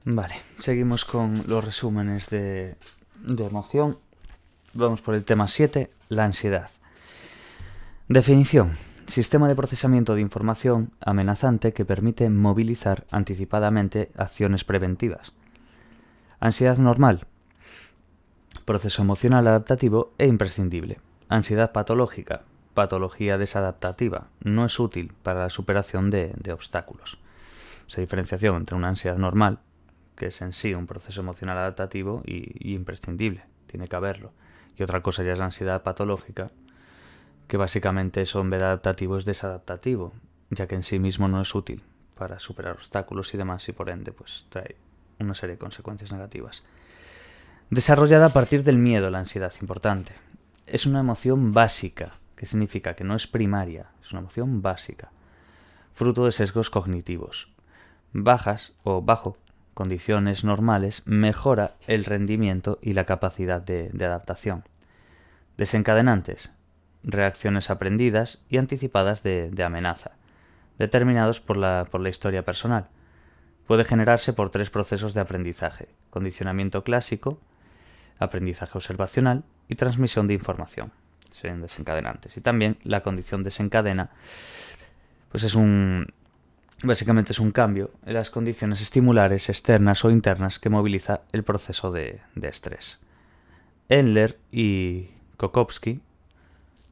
Vale, seguimos con los resúmenes de emoción. Vamos por el tema 7, la ansiedad. Definición. Sistema de procesamiento de información amenazante que permite movilizar anticipadamente acciones preventivas. Ansiedad normal. Proceso emocional adaptativo e imprescindible. Ansiedad patológica. Patología desadaptativa. No es útil para la superación de obstáculos. Esa diferenciación entre una ansiedad normal, que es en sí un proceso emocional adaptativo y imprescindible, tiene que haberlo. Y otra cosa ya es la ansiedad patológica, que básicamente eso en vez de adaptativo es desadaptativo, ya que en sí mismo no es útil para superar obstáculos y demás, y por ende pues trae una serie de consecuencias negativas. Desarrollada a partir del miedo, la ansiedad, importante. Es una emoción básica, que significa que no es primaria, es una emoción básica, fruto de sesgos cognitivos. Bajas o bajo condiciones normales mejora el rendimiento y la capacidad de adaptación. Desencadenantes. Reacciones aprendidas y anticipadas de amenaza, determinados por la historia personal. Puede generarse por 3 procesos de aprendizaje: condicionamiento clásico, aprendizaje observacional y transmisión de información. Serían desencadenantes. Y también la condición desencadena, pues básicamente es un cambio en las condiciones estimulares externas o internas que moviliza el proceso de estrés. Endler y Kokowski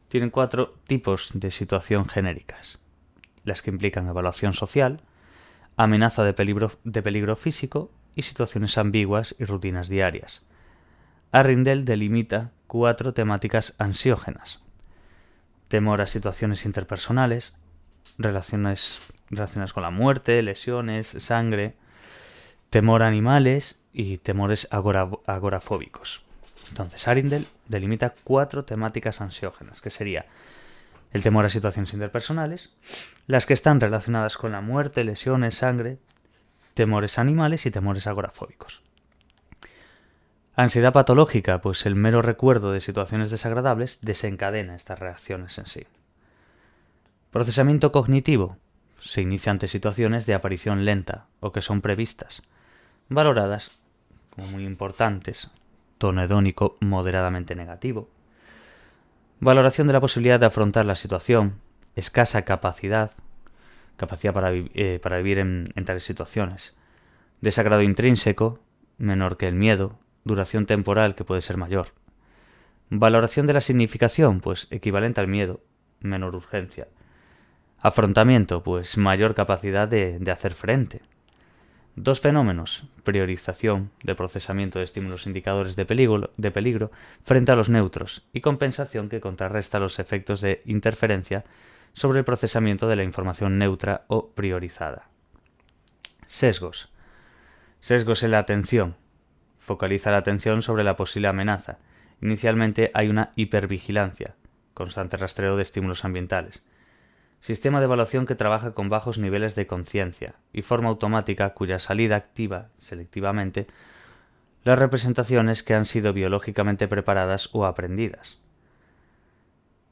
tienen 4 tipos de situación genéricas: las que implican evaluación social, amenaza de peligro físico y situaciones ambiguas y rutinas diarias. Arrindell delimita 4 temáticas ansiógenas: temor a situaciones interpersonales, relaciones relacionadas con la muerte, lesiones, sangre, temor a animales y temores agorafóbicos. Entonces, Arrindell delimita 4 temáticas ansiógenas, que sería el temor a situaciones interpersonales, las que están relacionadas con la muerte, lesiones, sangre, temores a animales y temores agorafóbicos. Ansiedad patológica, pues el mero recuerdo de situaciones desagradables desencadena estas reacciones en sí. Procesamiento cognitivo. Se inicia ante situaciones de aparición lenta o que son previstas, valoradas como muy importantes. Tono hedónico moderadamente negativo. Valoración de la posibilidad de afrontar la situación. Escasa capacidad para vivir en tales situaciones. Desagrado intrínseco, menor que el miedo. Duración temporal que puede ser mayor. Valoración de la significación, pues equivalente al miedo, menor urgencia. Afrontamiento, pues mayor capacidad de hacer frente. 2 fenómenos: priorización de procesamiento de estímulos indicadores de peligro frente a los neutros, y compensación que contrarresta los efectos de interferencia sobre el procesamiento de la información neutra o priorizada. Sesgos. Sesgos en la atención. Focaliza la atención sobre la posible amenaza. Inicialmente hay una hipervigilancia, constante rastreo de estímulos ambientales. Sistema de evaluación que trabaja con bajos niveles de conciencia y forma automática cuya salida activa selectivamente las representaciones que han sido biológicamente preparadas o aprendidas.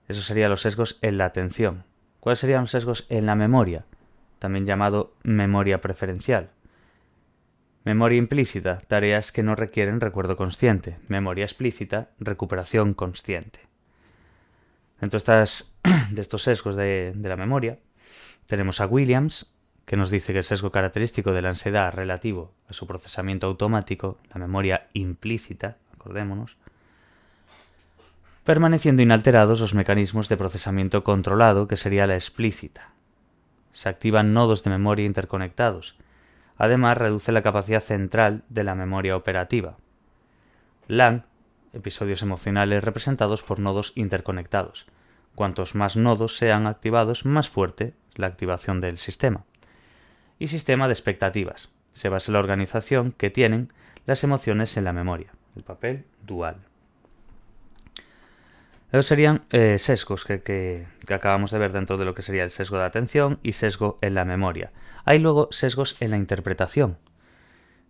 Eso serían los sesgos en la atención. ¿Cuáles serían los sesgos en la memoria? También llamado memoria preferencial. Memoria implícita, tareas que no requieren recuerdo consciente. Memoria explícita, recuperación consciente. Dentro de estos sesgos de la memoria, tenemos a Williams, que nos dice que el sesgo característico de la ansiedad relativo a su procesamiento automático, la memoria implícita, acordémonos, permaneciendo inalterados los mecanismos de procesamiento controlado, que sería la explícita. Se activan nodos de memoria interconectados. Además, reduce la capacidad central de la memoria operativa. Lang, episodios emocionales representados por nodos interconectados. Cuantos más nodos sean activados, más fuerte es la activación del sistema. Y sistema de expectativas. Se basa en la organización que tienen las emociones en la memoria. El papel dual. Esos serían sesgos que acabamos de ver dentro de lo que sería el sesgo de atención y sesgo en la memoria. Hay luego sesgos en la interpretación,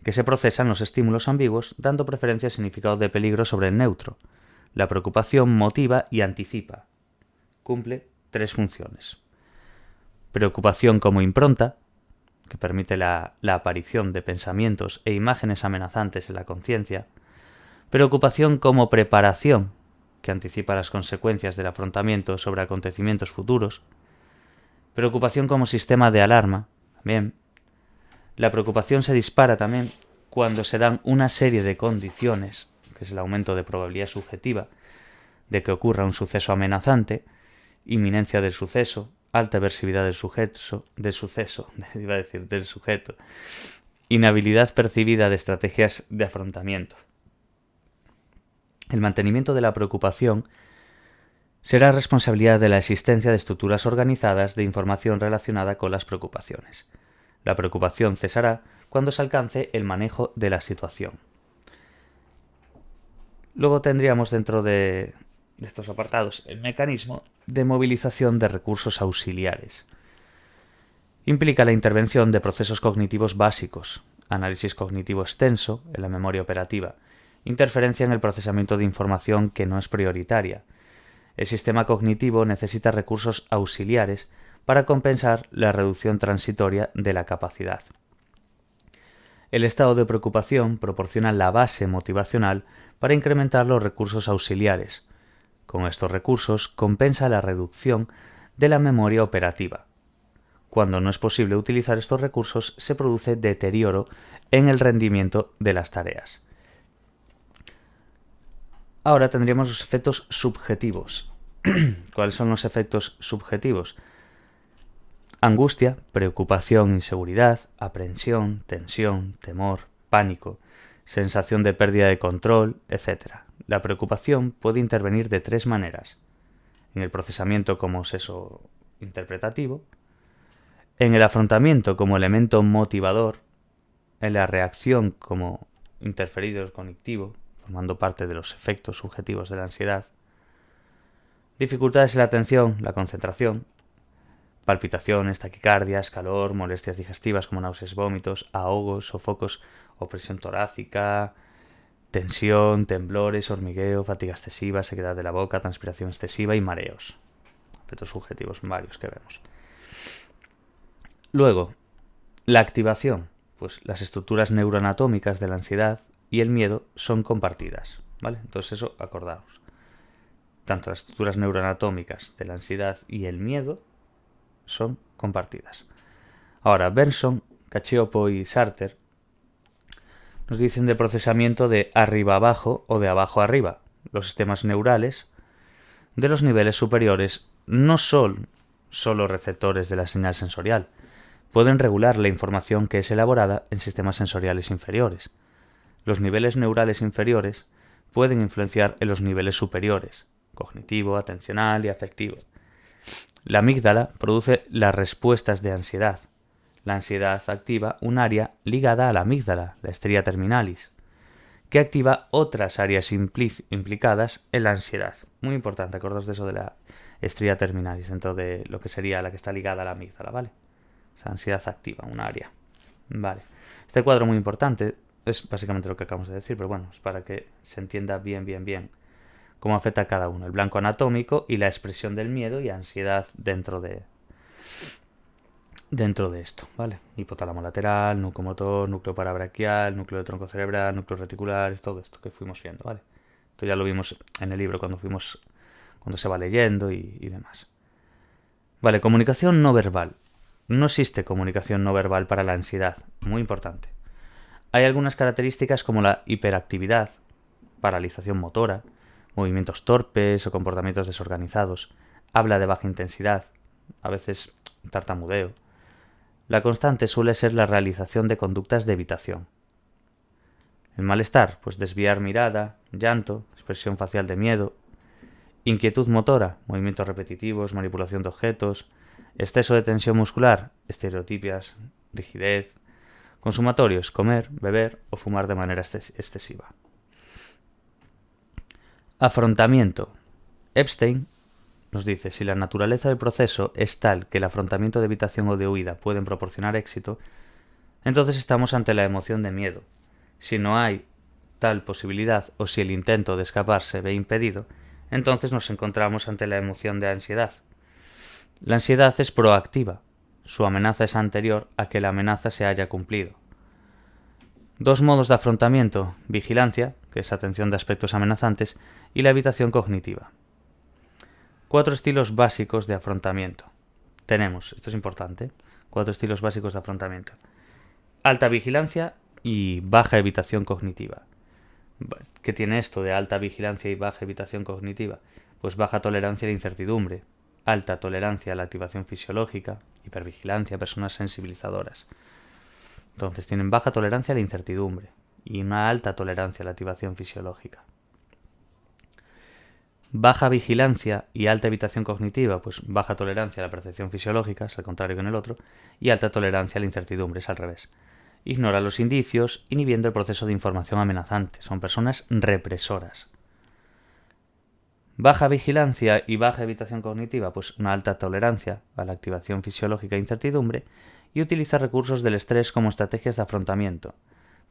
que se procesan los estímulos ambiguos dando preferencia al significado de peligro sobre el neutro. La preocupación motiva y anticipa. Cumple 3 funciones. Preocupación como impronta, que permite la aparición de pensamientos e imágenes amenazantes en la conciencia. Preocupación como preparación, que anticipa las consecuencias del afrontamiento sobre acontecimientos futuros. Preocupación como sistema de alarma, también. La preocupación se dispara también cuando se dan una serie de condiciones, que es el aumento de probabilidad subjetiva de que ocurra un suceso amenazante, inminencia del suceso, alta aversividad del sujeto, inhabilidad percibida de estrategias de afrontamiento. El mantenimiento de la preocupación será responsabilidad de la existencia de estructuras organizadas de información relacionada con las preocupaciones. La preocupación cesará cuando se alcance el manejo de la situación. Luego tendríamos dentro de estos apartados el mecanismo de movilización de recursos auxiliares. Implica la intervención de procesos cognitivos básicos, análisis cognitivo extenso en la memoria operativa, interferencia en el procesamiento de información que no es prioritaria. El sistema cognitivo necesita recursos auxiliares para compensar la reducción transitoria de la capacidad. El estado de preocupación proporciona la base motivacional para incrementar los recursos auxiliares. Con estos recursos compensa la reducción de la memoria operativa. Cuando no es posible utilizar estos recursos, se produce deterioro en el rendimiento de las tareas. Ahora tendríamos los efectos subjetivos. ¿Cuáles son los efectos subjetivos? Angustia, preocupación, inseguridad, aprensión, tensión, temor, pánico, sensación de pérdida de control, etc. La preocupación puede intervenir de tres maneras: en el procesamiento como seso interpretativo, en el afrontamiento como elemento motivador, en la reacción como interferido cognitivo, formando parte de los efectos subjetivos de la ansiedad, dificultades en la atención, la concentración, palpitaciones, taquicardias, calor, molestias digestivas como náuseas, vómitos, ahogos, sofocos, opresión torácica, tensión, temblores, hormigueo, fatiga excesiva, sequedad de la boca, transpiración excesiva y mareos. Efectos subjetivos varios que vemos. Luego, la activación. Pues las estructuras neuroanatómicas de la ansiedad y el miedo son compartidas, ¿vale? Entonces eso, acordaos. Tanto las estructuras neuroanatómicas de la ansiedad y el miedo son compartidas. Ahora, Bergson, Cacioppo y Sartre nos dicen de procesamiento de arriba abajo o de abajo arriba. Los sistemas neurales de los niveles superiores no son solo receptores de la señal sensorial, pueden regular la información que es elaborada en sistemas sensoriales inferiores. Los niveles neurales inferiores pueden influenciar en los niveles superiores, cognitivo, atencional y afectivo. La amígdala produce las respuestas de ansiedad. La ansiedad activa un área ligada a la amígdala, la stria terminalis, que activa otras áreas implicadas en la ansiedad. Muy importante, acordaos de eso de la stria terminalis, dentro de lo que sería la que está ligada a la amígdala, ¿vale? Esa ansiedad activa un área. Vale. Este cuadro muy importante es básicamente lo que acabamos de decir, pero bueno, es para que se entienda bien cómo afecta a cada uno. El blanco anatómico y la expresión del miedo y ansiedad dentro de esto, ¿vale? Hipotálamo lateral, núcleo motor, núcleo parabraquial, núcleo de tronco cerebral, núcleo reticular, todo esto que fuimos viendo, ¿vale? Esto ya lo vimos en el libro cuando se va leyendo y demás. Vale, comunicación no verbal. No existe comunicación no verbal para la ansiedad, muy importante. Hay algunas características como la hiperactividad, paralización motora, movimientos torpes o comportamientos desorganizados, habla de baja intensidad, a veces tartamudeo. La constante suele ser la realización de conductas de evitación. El malestar, pues desviar mirada, llanto, expresión facial de miedo. Inquietud motora, movimientos repetitivos, manipulación de objetos. Exceso de tensión muscular, estereotipias, rigidez. Consumatorios, comer, beber o fumar de manera excesiva. Afrontamiento. Epstein nos dice, si la naturaleza del proceso es tal que el afrontamiento de evitación o de huida pueden proporcionar éxito, entonces estamos ante la emoción de miedo. Si no hay tal posibilidad o si el intento de escapar se ve impedido, entonces nos encontramos ante la emoción de ansiedad. La ansiedad es proactiva. su amenaza es anterior a que la amenaza se haya cumplido. 2 modos de afrontamiento: vigilancia, que es atención de aspectos amenazantes, y la evitación cognitiva. 4 estilos básicos de afrontamiento. Tenemos, esto es importante, 4 estilos básicos de afrontamiento: alta vigilancia y baja evitación cognitiva. ¿Qué tiene esto de alta vigilancia y baja evitación cognitiva? Pues baja tolerancia a la incertidumbre, alta tolerancia a la activación fisiológica, hipervigilancia, personas sensibilizadoras. Entonces tienen baja tolerancia a la incertidumbre y una alta tolerancia a la activación fisiológica. Baja vigilancia y alta evitación cognitiva, pues baja tolerancia a la percepción fisiológica, es al contrario que en el otro, y alta tolerancia a la incertidumbre, es al revés. Ignora los indicios, inhibiendo el proceso de información amenazante. Son personas represoras. Baja vigilancia y baja evitación cognitiva, pues una alta tolerancia a la activación fisiológica e incertidumbre, y utiliza recursos del estrés como estrategias de afrontamiento.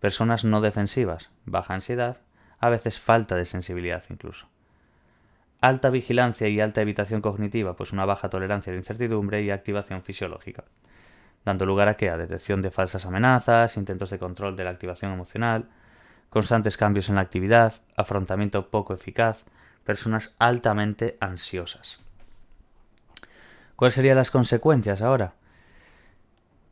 Personas no defensivas, baja ansiedad, a veces falta de sensibilidad incluso. Alta vigilancia y alta evitación cognitiva, pues una baja tolerancia a la incertidumbre y activación fisiológica, dando lugar a ¿qué? A detección de falsas amenazas, intentos de control de la activación emocional, constantes cambios en la actividad, afrontamiento poco eficaz, personas altamente ansiosas. ¿Cuáles serían las consecuencias ahora?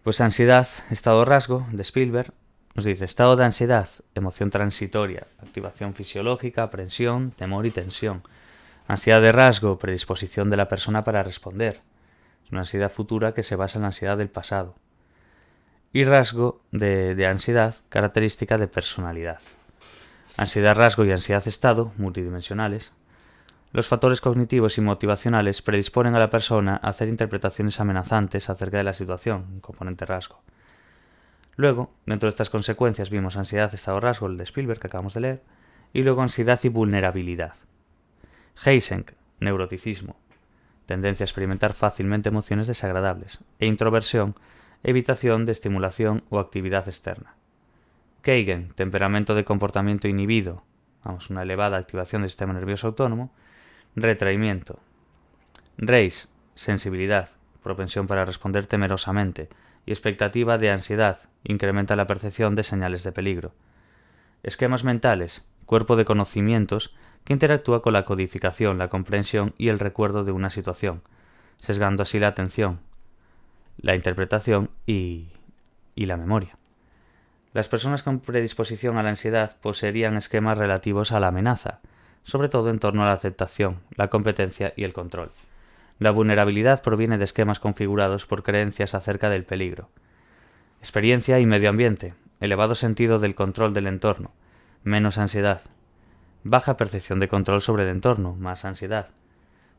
Pues ansiedad, estado rasgo, de Spielberg, nos dice: estado de ansiedad, emoción transitoria, activación fisiológica, aprensión, temor y tensión. Ansiedad de rasgo, predisposición de la persona para responder. Es una ansiedad futura que se basa en la ansiedad del pasado. Y rasgo de ansiedad, característica de personalidad. Ansiedad rasgo y ansiedad estado, multidimensionales. Los factores cognitivos y motivacionales predisponen a la persona a hacer interpretaciones amenazantes acerca de la situación, un componente rasgo. Luego, dentro de estas consecuencias vimos ansiedad, estado rasgo, el de Spielberg que acabamos de leer, y luego ansiedad y vulnerabilidad. Eysenck, neuroticismo, tendencia a experimentar fácilmente emociones desagradables, e introversión, evitación de estimulación o actividad externa. Kagan, temperamento de comportamiento inhibido, una elevada activación del sistema nervioso autónomo, retraimiento. Reis, sensibilidad, propensión para responder temerosamente, y expectativa de ansiedad, incrementa la percepción de señales de peligro. Esquemas mentales, cuerpo de conocimientos que interactúa con la codificación, la comprensión y el recuerdo de una situación, sesgando así la atención, la interpretación y la memoria. Las personas con predisposición a la ansiedad poseerían esquemas relativos a la amenaza, sobre todo en torno a la aceptación, la competencia y el control. La vulnerabilidad proviene de esquemas configurados por creencias acerca del peligro. Experiencia y medio ambiente, elevado sentido del control del entorno, menos ansiedad. Baja percepción de control sobre el entorno, más ansiedad.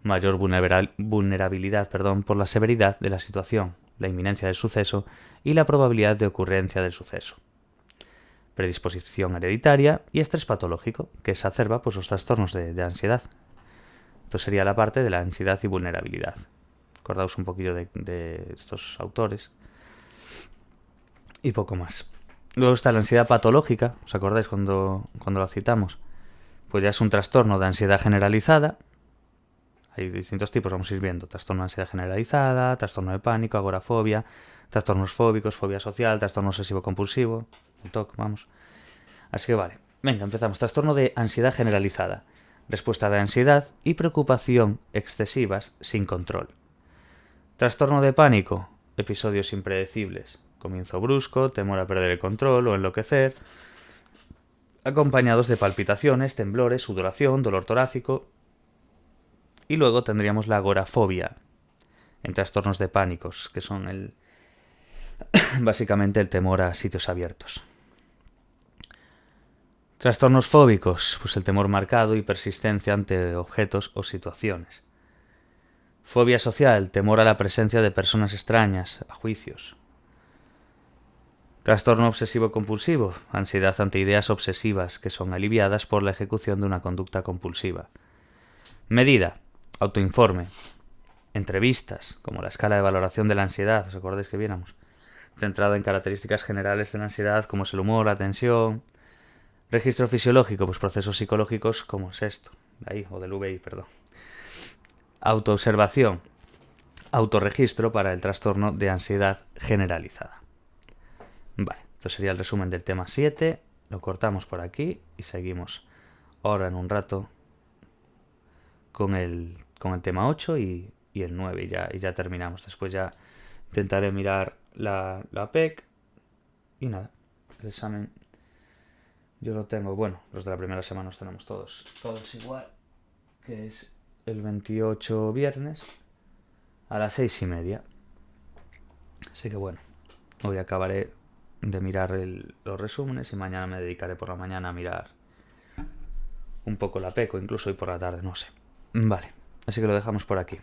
Mayor vulnerabilidad por la severidad de la situación, la inminencia del suceso y la probabilidad de ocurrencia del suceso. Predisposición hereditaria y estrés patológico, que exacerba los trastornos de ansiedad. Esto sería la parte de la ansiedad y vulnerabilidad. Acordaos un poquillo de estos autores. Y poco más. Luego está la ansiedad patológica, ¿os acordáis cuando la citamos? Pues ya es un trastorno de ansiedad generalizada. Hay distintos tipos, vamos a ir viendo. Trastorno de ansiedad generalizada, trastorno de pánico, agorafobia, trastornos fóbicos, fobia social, trastorno obsesivo-compulsivo, el TOC, vamos. Así que vale, venga, empezamos. Trastorno de ansiedad generalizada. Respuesta de ansiedad y preocupación excesivas sin control. Trastorno de pánico. Episodios impredecibles. Comienzo brusco, temor a perder el control o enloquecer, acompañados de palpitaciones, temblores, sudoración, dolor torácico. Y luego tendríamos la agorafobia, en trastornos de pánicos, que son básicamente el temor a sitios abiertos. Trastornos fóbicos, pues el temor marcado y persistencia ante objetos o situaciones. Fobia social, temor a la presencia de personas extrañas, a juicios. Trastorno obsesivo-compulsivo, ansiedad ante ideas obsesivas que son aliviadas por la ejecución de una conducta compulsiva. Medida, autoinforme. Entrevistas, como la escala de valoración de la ansiedad, ¿os acordáis que viéramos? Centrada en características generales de la ansiedad, como es el humor, la tensión. Registro fisiológico, pues procesos psicológicos como es esto, de ahí, o del VI, perdón. Autoobservación. autorregistro para el trastorno de ansiedad generalizada. Vale, esto sería el resumen del tema 7. Lo cortamos por aquí y seguimos ahora en un rato con el tema 8 y el 9 y ya terminamos. Después ya intentaré mirar la PEC y nada, el examen yo lo tengo, bueno, los de la primera semana los tenemos todos igual, que es el 28 viernes a las 6:30. Así que bueno, hoy acabaré de mirar los resúmenes y mañana me dedicaré por la mañana a mirar un poco la PEC o incluso hoy por la tarde, no sé. Vale, así que lo dejamos por aquí.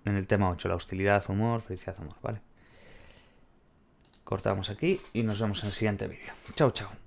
En el tema 8, la hostilidad, humor, felicidad, humor, ¿vale? Cortamos aquí y nos vemos en el siguiente vídeo. Chao, chao.